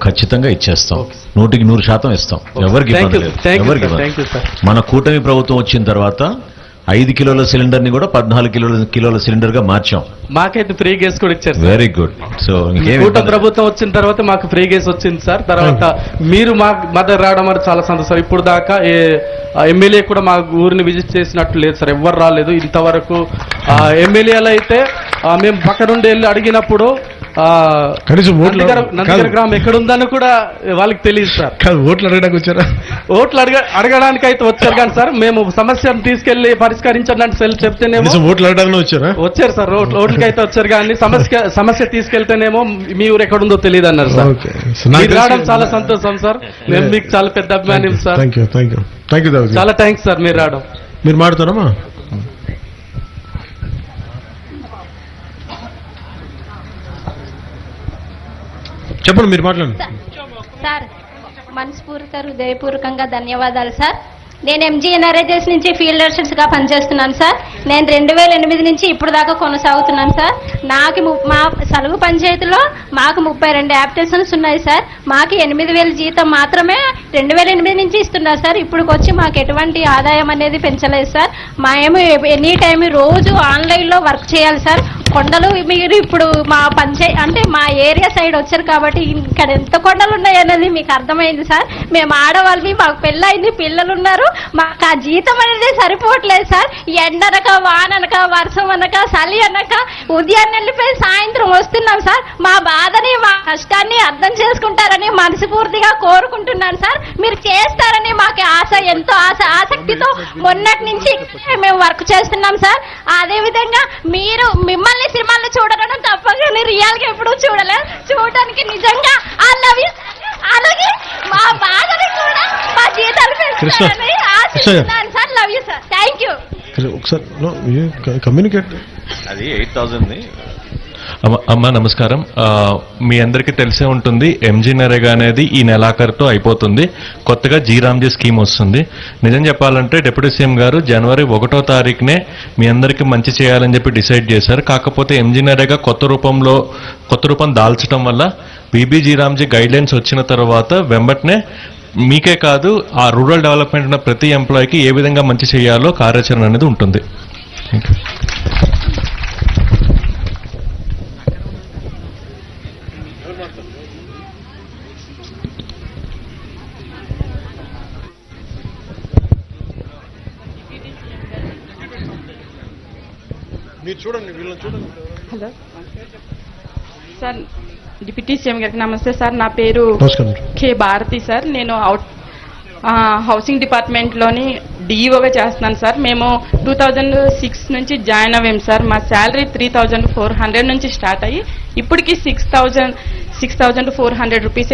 ఖచ్చితంగా ఇచ్చేస్తాం. 100% ఇస్తాం. ఎవరికి మన కూటమి ప్రభుత్వం వచ్చిన తర్వాత 5 కిలోల సిలిండర్ ని కూడా 14 కిలోల సిలిండర్ గా మార్చాం. మాకైతే ఫ్రీ గ్యాస్ కూడా ఇచ్చారు. Very good. సో కూటమి ప్రభుత్వం వచ్చిన తర్వాత మాకు ఫ్రీ గ్యాస్ వచ్చింది సార్. తర్వాత మీరు మా దగ్గర రావడం అనేది చాలా సంతోషం. ఇప్పుడు దాకా ఎమ్మెల్యే కూడా మా ఊరిని విజిట్ చేసినట్టు లేదు సార్, ఎవరు రాలేదు ఇంతవరకు. ఎమ్మెల్యేలు అయితే మేము పక్క నుండి వెళ్ళి అడిగినప్పుడు నందిగర గ్రామం ఎక్కడుందని కూడా వాళ్ళకి తెలియదు సార్. ఓట్లు అడగడానికి వచ్చారా? ఓట్లు అడగడానికి అయితే వచ్చారు కానీ సార్ మేము సమస్యను తీసుకెళ్లి పరిష్కరించడానికి చెప్తేనేమో ఓట్లు అడగడానికి వచ్చారా? వచ్చారు సార్. ఓట్లకి అయితే వచ్చారు కానీ సమస్య తీసుకెళ్తేనేమో మీ ఊరు ఎక్కడుందో తెలియదు అన్నారు సార్. మీరు రావడం చాలా సంతోషం సార్. మేము మీకు చాలా పెద్ద అభిమానం సార్. చాలా థ్యాంక్స్ సార్ మీరు రావడం. మీరు మాట్లాడతారమ్మా? చెప్పండి, మీరు మాట్లాడండి సార్. మనస్ఫూర్తిగా హృదయపూర్వకంగా ధన్యవాదాలు సార్. నేను MGNRHS నుంచి ఫీల్డ్ అసిస్టెంట్స్ గా పనిచేస్తున్నాను సార్. నేను 2008 నుంచి ఇప్పుడు దాకా కొనసాగుతున్నాను సార్. నాకు మా సలుగు పంచాయతీలో మాకు 32 యాప్టేషన్స్ ఉన్నాయి సార్. మాకు 8,000 జీతం మాత్రమే 2008 నుంచి ఇస్తున్నారు సార్. ఇప్పుడుకి వచ్చి మాకు ఎటువంటి ఆదాయం అనేది పెంచలేదు సార్. మేము ఎనీ టైం రోజు ఆన్లైన్లో వర్క్ చేయాలి సార్. కొండలు మీరు ఇప్పుడు మా అంటే మా ఏరియా సైడ్ వచ్చారు కాబట్టి ఇక్కడ ఎంత కొండలు ఉన్నాయన్నది మీకు అర్థమైంది సార్. మేము ఆడవాళ్ళవి, మాకు పెళ్ళయింది, పిల్లలు ఉన్నారు. మాకు ఆ జీతం అనేది సరిపోవట్లేదు సార్. ఎండనక వాననక వర్షం అనక చలి అనక ఉదయాన్నే వెళ్ళిపోయి సాయంత్రం వస్తున్నాం సార్. మా బాధని మా కష్టాన్ని అర్థం చేసుకుంటారని మనస్ఫూర్తిగా కోరుకుంటున్నాను సార్. మీరు చేస్తారని మాకు ఆశ, ఎంతో ఆసక్తితో మొన్నటి నుంచి మేము వర్క్ చేస్తున్నాం సార్. అదేవిధంగా మీరు మిమ్మల్ని సినిమాల్లో చూడడం తప్పకుండా రియల్ గా ఎప్పుడు చూడలేదు. చూడడానికి నిజంగా అలాగే మా బాధని కూడా మా జీతాలు పెంచుతారని ఆశిస్తున్నాను sir. Love you sir. Thank you. ఒకసారి కమ్యూనికేట్. అది 8,000 అమ్మా నమస్కారం. మీ అందరికీ తెలిసే ఉంటుంది, MGNREGA అనేది ఈ నెలాఖరుతో అయిపోతుంది. కొత్తగా జీరామ్జీ స్కీమ్ వస్తుంది. నిజం చెప్పాలంటే డిప్యూటీ సీఎం గారు జనవరి 1వ తారీఖునే మీ అందరికీ మంచి చేయాలని చెప్పి డిసైడ్ చేశారు. కాకపోతే MGNREGA కొత్త రూపం దాల్చడం వల్ల BB జీరామ్జీ గైడ్ లైన్స్ వచ్చిన తర్వాత వెంబటనే మీకే కాదు ఆ రూరల్ డెవలప్మెంట్ ఉన్న ప్రతి ఎంప్లాయీకి ఏ విధంగా మంచి చేయాలో కార్యాచరణ అనేది ఉంటుంది. మీరు చూడండి, వీళ్ళని చూడండి. హలో సార్, డిప్యూటీ సీఎం గారికి నమస్తే సార్. నా పేరు కే భారతి సార్. నేను హౌసింగ్ డిపార్ట్మెంట్లోని డిఈఓగా చేస్తున్నాను సార్. మేము 2006 నుంచి జాయిన్ అవ్వాం సార్. మా శాలరీ 3,400 నుంచి స్టార్ట్ అయ్యి ఇప్పటికి 6,400 రూపీస్